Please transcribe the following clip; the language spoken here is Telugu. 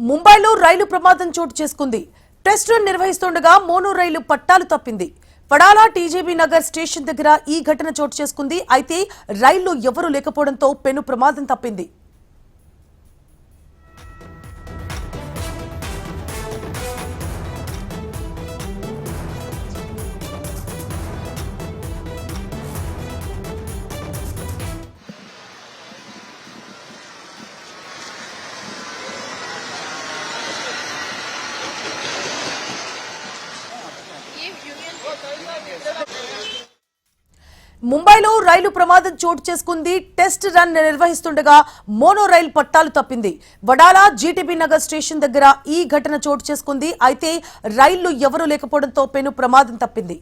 ముంబైలో రైలు ప్రమాదం చోటు చేసుకుంది. టెస్ట్ రన్ నిర్వహిస్తుండగా మోనో రైలు పట్టాలు తప్పింది. పడాలా టీజీబీ నగర్ స్టేషన్ దగ్గర ఈ ఘటన చోటు చేసుకుంది. అయితే రైల్లో ఎవరూ లేకపోవడంతో పెను ప్రమాదం తప్పింది. ముంబైలో రైలు ప్రమాదం చోటు చేసుకుంది. టెస్ట్ రన్ నిర్వహిస్తుండగా మోనో రైలు పట్టాలు తప్పింది. వడాలా జీటీబీ నగర్ స్టేషన్ దగ్గర ఈ ఘటన చోటు చేసుకుంది. అయితే రైళ్లు ఎవరూ లేకపోవడంతో పెను ప్రమాదం తప్పింది.